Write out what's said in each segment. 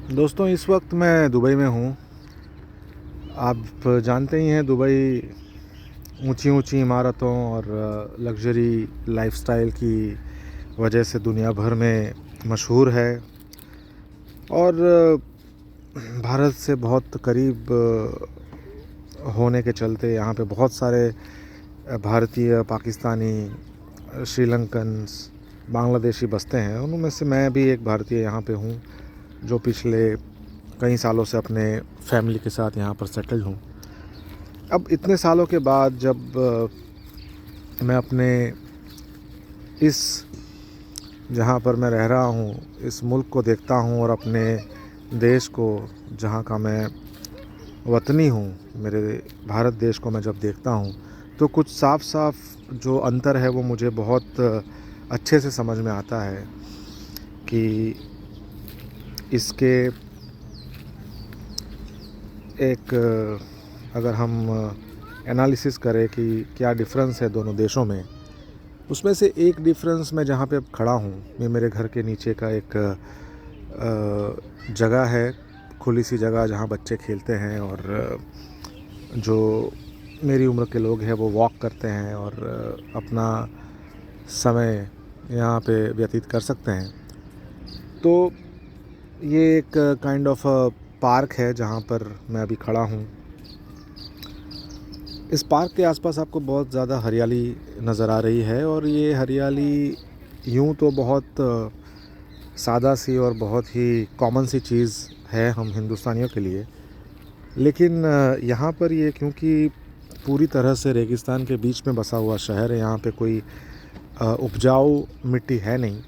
दोस्तों, इस वक्त मैं दुबई में हूँ। आप जानते ही हैं, दुबई ऊंची ऊंची इमारतों और लग्जरी लाइफस्टाइल की वजह से दुनिया भर में मशहूर है। और भारत से बहुत करीब होने के चलते यहाँ पे बहुत सारे भारतीय, पाकिस्तानी, श्रीलंकन्स, बांग्लादेशी बसते हैं। उनमें से मैं भी एक भारतीय यहाँ पे हूँ, जो पिछले कई सालों से अपने फैमिली के साथ यहाँ पर सेटल हूँ। अब इतने सालों के बाद जब मैं अपने इस जहाँ पर मैं रह रहा हूँ, इस मुल्क को देखता हूँ और अपने देश को, जहाँ का मैं वतनी हूँ, मेरे भारत देश को मैं जब देखता हूँ, तो कुछ साफ साफ जो अंतर है वो मुझे बहुत अच्छे से समझ में आता है कि इसके एक अगर हम एनालिसिस करें कि क्या डिफरेंस है दोनों देशों में, उसमें से एक डिफरेंस मैं जहाँ पे अब खड़ा हूँ, ये मेरे घर के नीचे का एक जगह है, खुली सी जगह जहाँ बच्चे खेलते हैं और जो मेरी उम्र के लोग हैं वो वॉक करते हैं और अपना समय यहाँ पे व्यतीत कर सकते हैं। तो ये एक काइंड ऑफ पार्क है जहाँ पर मैं अभी खड़ा हूँ। इस पार्क के आसपास आपको बहुत ज़्यादा हरियाली नज़र आ रही है और ये हरियाली यूँ तो बहुत सादा सी और बहुत ही कॉमन सी चीज़ है हम हिंदुस्तानियों के लिए, लेकिन यहाँ पर ये क्योंकि पूरी तरह से रेगिस्तान के बीच में बसा हुआ शहर है, यहाँ पे कोई उपजाऊ मिट्टी है नहीं।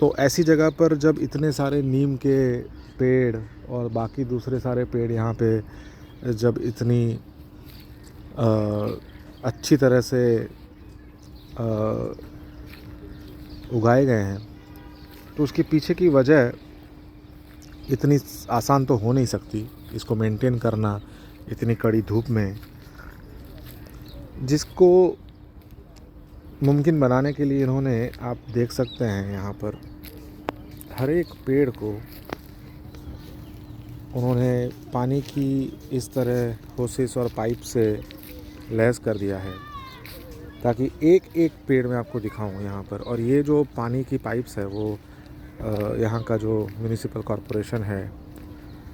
तो ऐसी जगह पर जब इतने सारे नीम के पेड़ और बाकी दूसरे सारे पेड़ यहाँ पे जब इतनी अच्छी तरह से उगाए गए हैं, तो उसके पीछे की वजह इतनी आसान तो हो नहीं सकती इसको मेंटेन करना इतनी कड़ी धूप में, जिसको मुमकिन बनाने के लिए इन्होंने, आप देख सकते हैं यहाँ पर हर एक पेड़ को उन्होंने पानी की इस तरह होसेस और पाइप से लैस कर दिया है ताकि एक एक पेड़ मैं आपको दिखाऊं यहाँ पर। और ये जो पानी की पाइप्स है वो यहाँ का जो म्यूनिसिपल कॉरपोरेशन है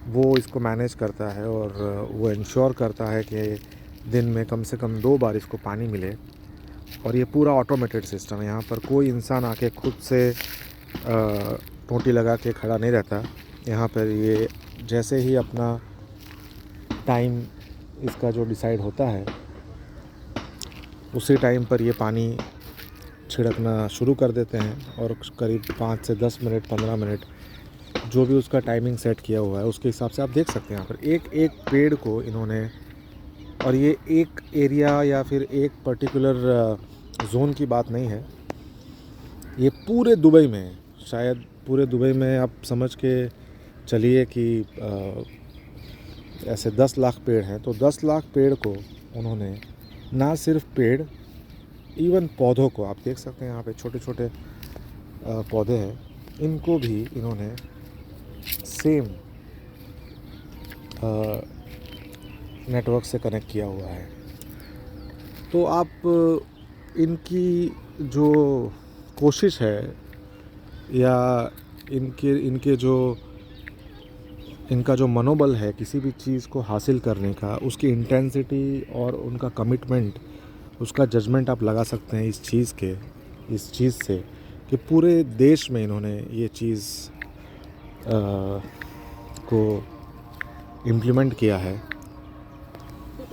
वो इसको मैनेज करता है और वो इंश्योर करता है कि दिन में कम से कम 2 बार इसको पानी मिले। और ये पूरा ऑटोमेटेड सिस्टम है, यहाँ पर कोई इंसान आके खुद से टोंटी लगा के खड़ा नहीं रहता। यहाँ पर ये जैसे ही अपना टाइम इसका जो डिसाइड होता है, उसी टाइम पर ये पानी छिड़कना शुरू कर देते हैं और करीब 5 से 10 मिनट, 15 मिनट, जो भी उसका टाइमिंग सेट किया हुआ है उसके हिसाब से आप देख सकते हैं यहाँ पर एक एक पेड़ को इन्होंने। और ये एक एरिया या फिर एक पर्टिकुलर जोन की बात नहीं है, ये पूरे दुबई में, शायद पूरे दुबई में आप समझ के चलिए कि ऐसे 10 लाख पेड़ हैं, तो 10 लाख पेड़ को उन्होंने, ना सिर्फ पेड़, इवन पौधों को आप देख सकते हैं यहाँ पे छोटे छोटे पौधे हैं, इनको भी इन्होंने सेम नेटवर्क से कनेक्ट किया हुआ है। तो आप इनकी जो कोशिश है या इनके जो इनका जो मनोबल है किसी भी चीज़ को हासिल करने का, उसकी इंटेंसिटी और उनका कमिटमेंट, उसका जजमेंट आप लगा सकते हैं इस चीज़ से कि पूरे देश में इन्होंने ये चीज़ को इम्प्लीमेंट किया है,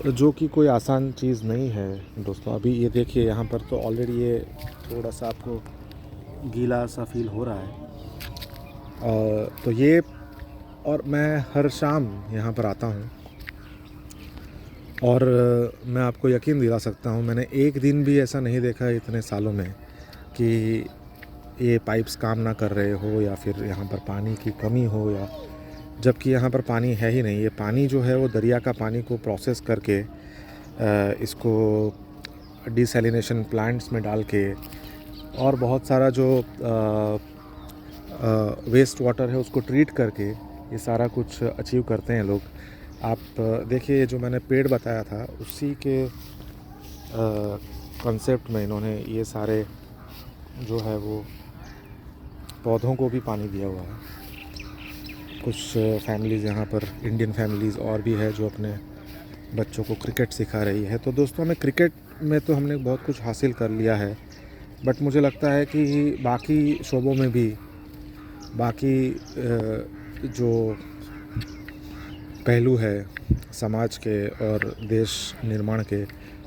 जो कि कोई आसान चीज़ नहीं है दोस्तों। अभी ये देखिए यहाँ पर तो ऑलरेडी ये थोड़ा सा आपको गीला सा फील हो रहा है। तो ये, और मैं हर शाम यहाँ पर आता हूँ और मैं आपको यकीन दिला सकता हूँ, मैंने एक दिन भी ऐसा नहीं देखा इतने सालों में कि ये पाइप्स काम ना कर रहे हो या फिर यहाँ पर पानी की कमी हो, या जबकि यहाँ पर पानी है ही नहीं। ये पानी जो है वो दरिया का पानी को प्रोसेस करके इसको डिसैलिनेशन प्लांट्स में डाल के और बहुत सारा जो वेस्ट वाटर है उसको ट्रीट करके ये सारा कुछ अचीव करते हैं लोग। आप देखिए जो मैंने पेड़ बताया था उसी के कॉन्सेप्ट में इन्होंने ये सारे जो है वो पौधों को भी पानी दिया हुआ है। कुछ फैमिलीज़ यहाँ पर इंडियन फैमिलीज़ और भी है जो अपने बच्चों को क्रिकेट सिखा रही है। तो दोस्तों हमें क्रिकेट में तो हमने बहुत कुछ हासिल कर लिया है, बट मुझे लगता है कि बाकी शोबों में भी बाकी जो पहलू है समाज के और देश निर्माण के,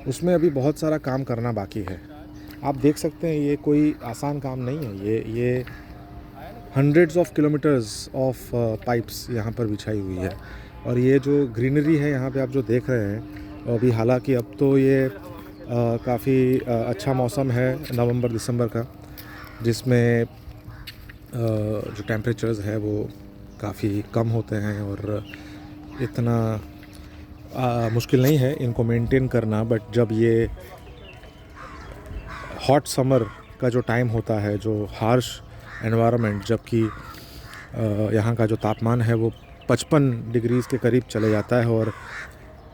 उसमें अभी बहुत सारा काम करना बाकी है। आप देख सकते हैं ये कोई आसान काम नहीं है। ये hundreds of kilometres of pipes यहाँ पर बिछाई हुई है। और ये जो ग्रीनरी है यहाँ पे आप जो देख रहे हैं, अभी हालांकि अब तो ये काफ़ी अच्छा मौसम है नवंबर दिसंबर का, जिसमें जो टेम्परेचर्स है वो काफ़ी कम होते हैं और इतना मुश्किल नहीं है इनको मेंटेन करना। बट जब ये हॉट समर का जो टाइम होता है, जो हार्श एनवायरनमेंट, जबकि यहाँ का जो तापमान है वो 55 डिग्रीज़ के करीब चले जाता है और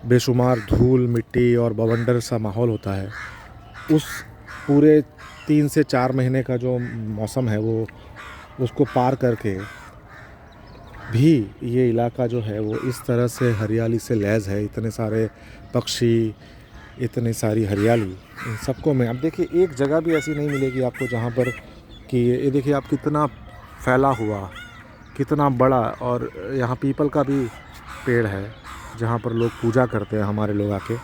बेशुमार धूल मिट्टी और बवंडर सा माहौल होता है, उस पूरे 3 से 4 महीने का जो मौसम है वो उसको पार करके भी ये इलाका जो है वो इस तरह से हरियाली से लैस है। इतने सारे पक्षी, इतनी सारी हरियाली, इन सबको में अब देखिए एक जगह भी ऐसी नहीं मिलेगी आपको जहाँ पर कि ये देखिए आप कितना फैला हुआ, कितना बड़ा। और यहाँ पीपल का भी पेड़ है जहाँ पर लोग पूजा करते हैं, हमारे लोग आके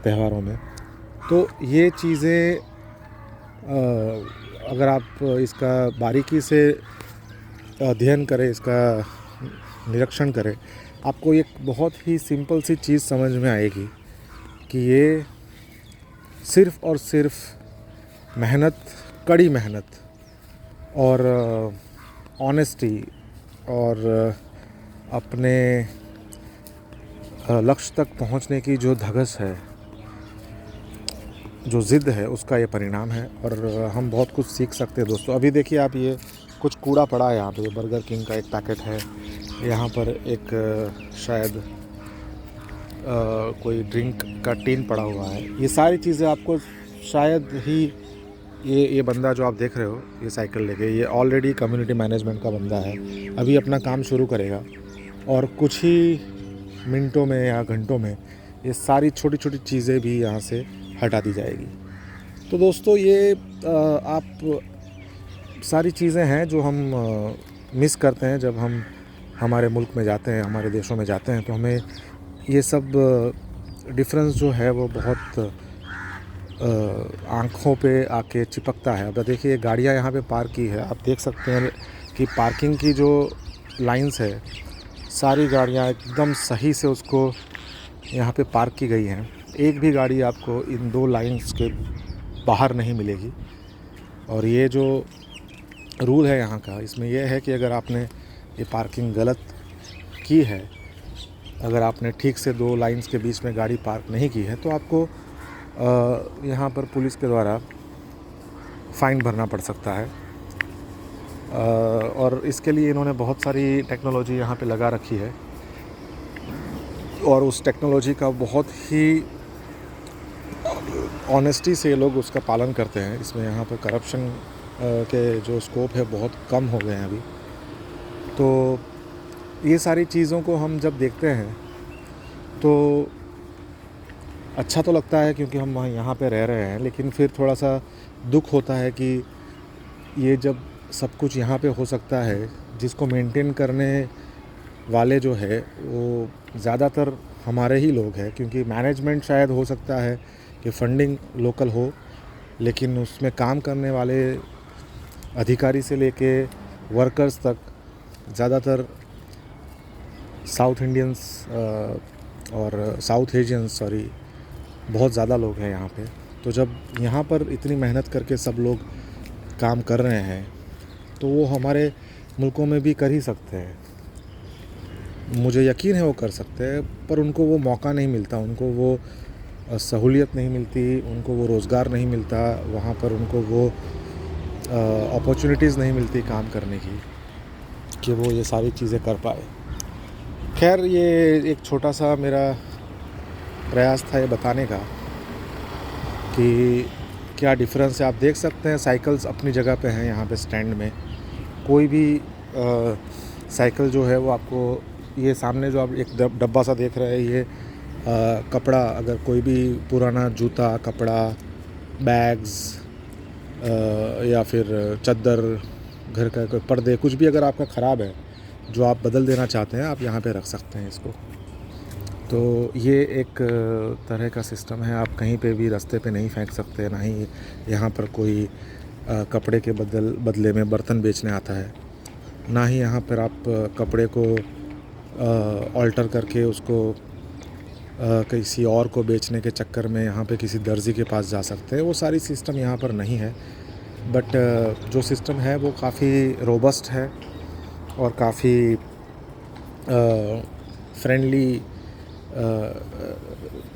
त्योहारों में। तो ये चीज़ें अगर आप इसका बारीकी से अध्ययन करें, इसका निरीक्षण करें, आपको एक बहुत ही सिंपल सी चीज़ समझ में आएगी कि ये सिर्फ़ और सिर्फ मेहनत, कड़ी मेहनत और ऑनेस्टी और अपने लक्ष्य तक पहुंचने की जो धगस है, जो ज़िद है, उसका ये परिणाम है। और हम बहुत कुछ सीख सकते हैं दोस्तों। अभी देखिए आप, ये कुछ कूड़ा पड़ा है यहाँ पे, बर्गर किंग का एक पैकेट है, यहाँ पर एक शायद कोई ड्रिंक का टिन पड़ा हुआ है। ये सारी चीज़ें आपको शायद ही ये बंदा जो आप देख रहे हो ये साइकिल लेके, ये ऑलरेडी कम्युनिटी मैनेजमेंट का बंदा है, अभी अपना काम शुरू करेगा और कुछ ही मिनटों में या घंटों में ये सारी छोटी छोटी चीज़ें भी यहाँ से हटा दी जाएगी। तो दोस्तों ये आप सारी चीज़ें हैं जो हम मिस करते हैं जब हम हमारे मुल्क में जाते हैं, हमारे देशों में जाते हैं। तो हमें ये सब डिफरेंस जो है वो बहुत आँखों पे आके चिपकता है। अब देखिए गाड़ियाँ यहाँ पे पार्क की है, आप देख सकते हैं कि पार्किंग की जो लाइंस है, सारी गाड़ियाँ एकदम सही से उसको यहाँ पे पार्क की गई हैं। एक भी गाड़ी आपको इन 2 लाइंस के बाहर नहीं मिलेगी। और ये जो रूल है यहाँ का, इसमें यह है कि अगर आपने ये पार्किंग गलत की है, अगर आपने ठीक से 2 लाइंस के बीच में गाड़ी पार्क नहीं की है, तो आपको यहाँ पर पुलिस के द्वारा फ़ाइन भरना पड़ सकता है। और इसके लिए इन्होंने बहुत सारी टेक्नोलॉजी यहाँ पे लगा रखी है और उस टेक्नोलॉजी का बहुत ही ऑनेस्टी से लोग उसका पालन करते हैं। इसमें यहाँ पर करप्शन के जो स्कोप है बहुत कम हो गए हैं अभी। तो ये सारी चीज़ों को हम जब देखते हैं तो अच्छा तो लगता है क्योंकि हम यहाँ पे रह रहे हैं, लेकिन फिर थोड़ा सा दुख होता है कि ये जब सब कुछ यहाँ पे हो सकता है, जिसको मेंटेन करने वाले जो है वो ज़्यादातर हमारे ही लोग हैं। क्योंकि मैनेजमेंट शायद हो सकता है कि फंडिंग लोकल हो, लेकिन उसमें काम करने वाले अधिकारी से लेके वर्कर्स तक ज़्यादातर साउथ इंडियंस और साउथ एशियंस बहुत ज़्यादा लोग हैं यहाँ पे। तो जब यहाँ पर इतनी मेहनत करके सब लोग काम कर रहे हैं तो वो हमारे मुल्कों में भी कर ही सकते हैं। मुझे यकीन है वो कर सकते हैं, पर उनको वो मौका नहीं मिलता, उनको वो सहूलियत नहीं मिलती, उनको वो रोज़गार नहीं मिलता, वहाँ पर उनको वो अपॉर्चुनिटीज़ नहीं मिलती काम करने की कि वो ये सारी चीज़ें कर पाए। खैर, ये एक छोटा सा मेरा प्रयास था ये बताने का कि क्या डिफरेंस है। आप देख सकते हैं साइकिल्स अपनी जगह पे हैं यहाँ पे स्टैंड में। कोई भी साइकिल जो है वो आपको, ये सामने जो आप एक डब्बा सा देख रहे हैं, ये कपड़ा, अगर कोई भी पुराना जूता, कपड़ा, बैग्स या फिर चादर, घर का कोई पर्दे, कुछ भी अगर आपका ख़राब है जो आप बदल देना चाहते हैं, आप यहाँ पे रख सकते हैं इसको। तो ये एक तरह का सिस्टम है। आप कहीं पे भी रास्ते पे नहीं फेंक सकते, ना ही यहाँ पर कोई कपड़े के बदले में बर्तन बेचने आता है, ना ही यहाँ पर आप कपड़े को ऑल्टर करके उसको किसी और को बेचने के चक्कर में यहाँ पे किसी दर्जी के पास जा सकते हैं। वो सारी सिस्टम यहाँ पर नहीं है। बट जो सिस्टम है वो काफ़ी रोबस्ट है और काफ़ी फ्रेंडली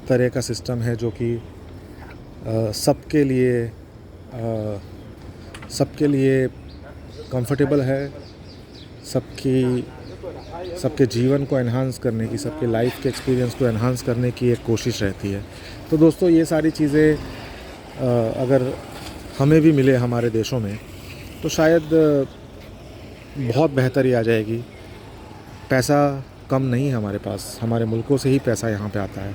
तरह का सिस्टम है, जो कि सबके लिए कंफर्टेबल है, सबके जीवन को एनहांस करने की, सबके लाइफ के एक्सपीरियंस को एनहांस करने की एक कोशिश रहती है। तो दोस्तों, ये सारी चीज़ें अगर हमें भी मिले हमारे देशों में तो शायद बहुत बेहतरी आ जाएगी। पैसा कम नहीं है हमारे पास, हमारे मुल्कों से ही पैसा यहाँ पे आता है।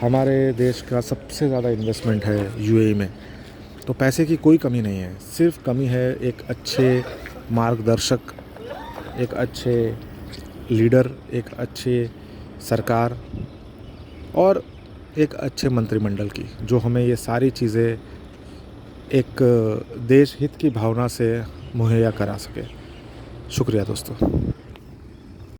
हमारे देश का सबसे ज़्यादा इन्वेस्टमेंट है यूएई में, तो पैसे की कोई कमी नहीं है। सिर्फ कमी है एक अच्छे मार्गदर्शक, एक अच्छे लीडर, एक अच्छे सरकार और एक अच्छे मंत्रिमंडल की, जो हमें ये सारी चीज़ें एक देश हित की भावना से मुहैया करा सके। शुक्रिया दोस्तों।